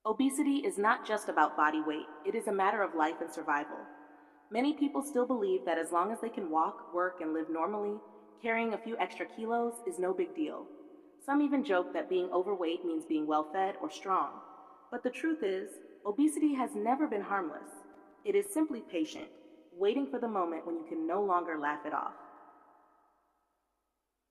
Obesity is not just about body weight, it is a matter of life and survival. Many people still believe that as long as they can walk, work, and live normally, carrying a few extra kilos is no big deal. Some even joke that being overweight means being well fed or strong. But the truth is, obesity has never been harmless. It is simply patient, waiting for the moment when you can no longer laugh it off.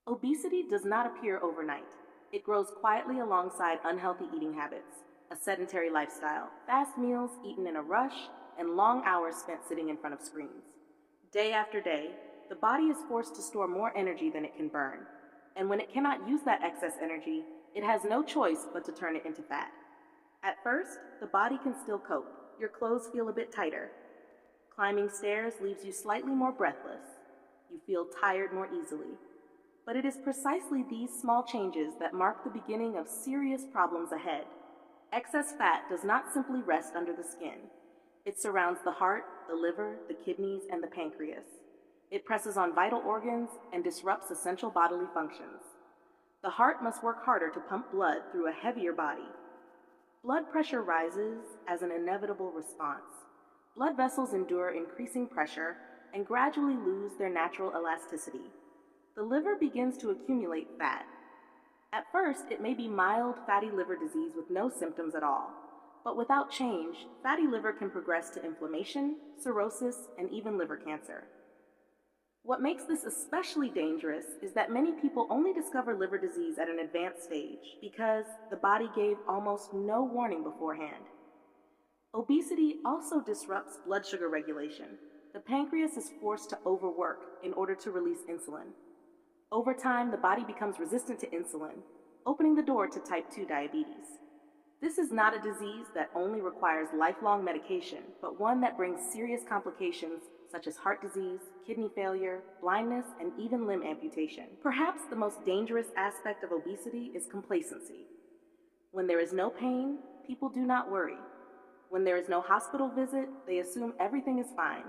Obesity does not appear overnight. It grows quietly alongside unhealthy eating habits, a sedentary lifestyle, fast meals eaten in a rush, and long hours spent sitting in front of screens. Day after day, the body is forced to store more energy than it can burn. And when it cannot use that excess energy, it has no choice but to turn it into fat. At first, the body can still cope. Your clothes feel a bit tighter. Climbing stairs leaves you slightly more breathless. You feel tired more easily. But it is precisely these small changes that mark the beginning of serious problems ahead. Excess fat does not simply rest under the skin. It surrounds the heart, the liver, the kidneys, and the pancreas. It presses on vital organs and disrupts essential bodily functions. The heart must work harder to pump blood through a heavier body. Blood pressure rises as an inevitable response. Blood vessels endure increasing pressure and gradually lose their natural elasticity. The liver begins to accumulate fat. At first, it may be mild fatty liver disease with no symptoms at all. But without change, fatty liver can progress to inflammation, cirrhosis, and even liver cancer. What makes this especially dangerous is that many people only discover liver disease at an advanced stage because the body gave almost no warning beforehand. Obesity also disrupts blood sugar regulation. The pancreas is forced to overwork in order to release insulin. Over time, the body becomes resistant to insulin, opening the door to type 2 diabetes. This is not a disease that only requires lifelong medication, but one that brings serious complications such as heart disease, kidney failure, blindness, and even limb amputation. Perhaps the most dangerous aspect of obesity is complacency. When there is no pain, people do not worry. When there is no hospital visit, they assume everything is fine.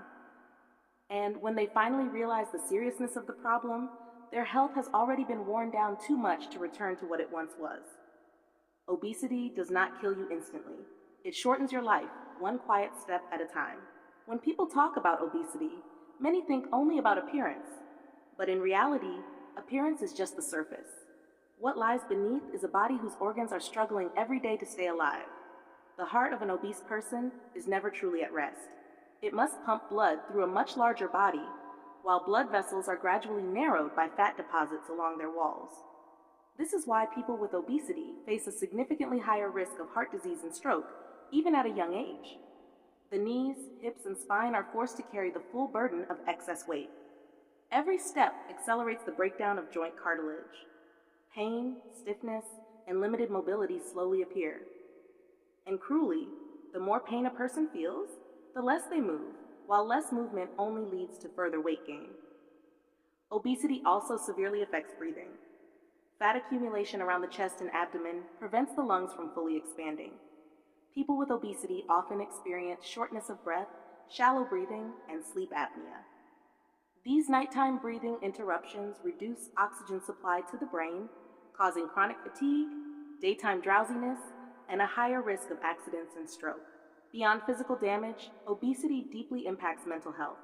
And when they finally realize the seriousness of the problem, their health has already been worn down too much to return to what it once was. Obesity does not kill you instantly. It shortens your life, one quiet step at a time. When people talk about obesity, many think only about appearance. But in reality, appearance is just the surface. What lies beneath is a body whose organs are struggling every day to stay alive. The heart of an obese person is never truly at rest. It must pump blood through a much larger body, while blood vessels are gradually narrowed by fat deposits along their walls. This is why people with obesity face a significantly higher risk of heart disease and stroke, even at a young age. The knees, hips, and spine are forced to carry the full burden of excess weight. Every step accelerates the breakdown of joint cartilage. Pain, stiffness, and limited mobility slowly appear. And cruelly, the more pain a person feels, the less they move, while less movement only leads to further weight gain. Obesity also severely affects breathing. Fat accumulation around the chest and abdomen prevents the lungs from fully expanding. People with obesity often experience shortness of breath, shallow breathing, and sleep apnea. These nighttime breathing interruptions reduce oxygen supply to the brain, causing chronic fatigue, daytime drowsiness, and a higher risk of accidents and stroke. Beyond physical damage, obesity deeply impacts mental health.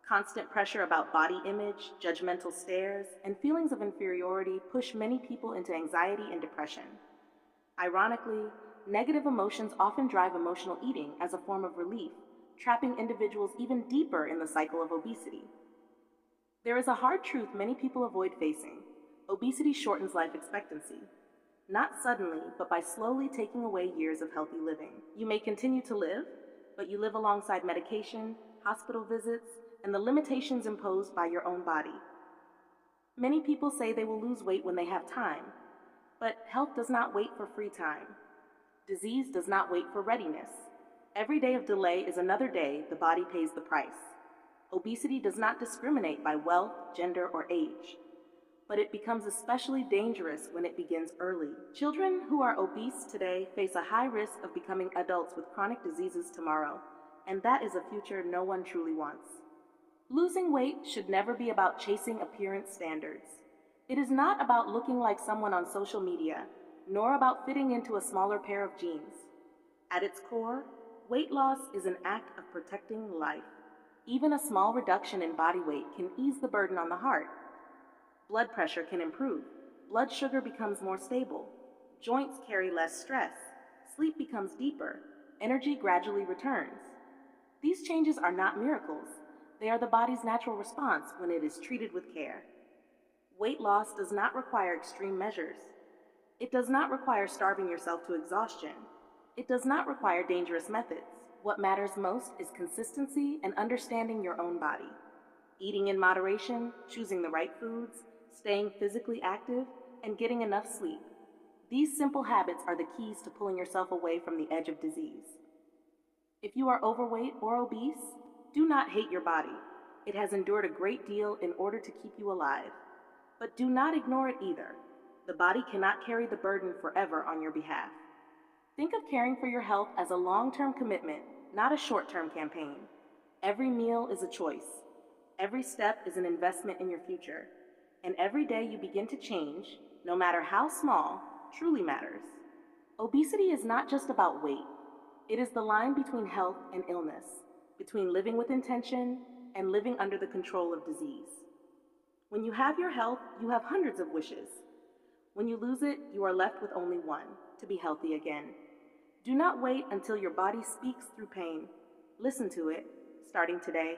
Constant pressure about body image, judgmental stares, and feelings of inferiority push many people into anxiety and depression. Ironically, negative emotions often drive emotional eating as a form of relief, trapping individuals even deeper in the cycle of obesity. There is a hard truth many people avoid facing. Obesity shortens life expectancy. Not suddenly, but by slowly taking away years of healthy living. You may continue to live, but you live alongside medication, hospital visits, and the limitations imposed by your own body. Many people say they will lose weight when they have time, but health does not wait for free time. Disease does not wait for readiness. Every day of delay is another day the body pays the price. Obesity does not discriminate by wealth, gender, or age, but it becomes especially dangerous when it begins early. Children who are obese today face a high risk of becoming adults with chronic diseases tomorrow, and that is a future no one truly wants. Losing weight should never be about chasing appearance standards. It is not about looking like someone on social media, nor about fitting into a smaller pair of jeans. At its core, weight loss is an act of protecting life. Even a small reduction in body weight can ease the burden on the heart. Blood pressure can improve. Blood sugar becomes more stable. Joints carry less stress. Sleep becomes deeper. Energy gradually returns. These changes are not miracles. They are the body's natural response when it is treated with care. Weight loss does not require extreme measures. It does not require starving yourself to exhaustion. It does not require dangerous methods. What matters most is consistency and understanding your own body. Eating in moderation, choosing the right foods, staying physically active, and getting enough sleep. These simple habits are the keys to pulling yourself away from the edge of disease. If you are overweight or obese, do not hate your body. It has endured a great deal in order to keep you alive. But do not ignore it either. The body cannot carry the burden forever on your behalf. Think of caring for your health as a long-term commitment, not a short-term campaign. Every meal is a choice. Every step is an investment in your future. And every day you begin to change, no matter how small, truly matters. Obesity is not just about weight. It is the line between health and illness, between living with intention and living under the control of disease. When you have your health, you have hundreds of wishes. When you lose it, you are left with only one, to be healthy again. Do not wait until your body speaks through pain. Listen to it, starting today.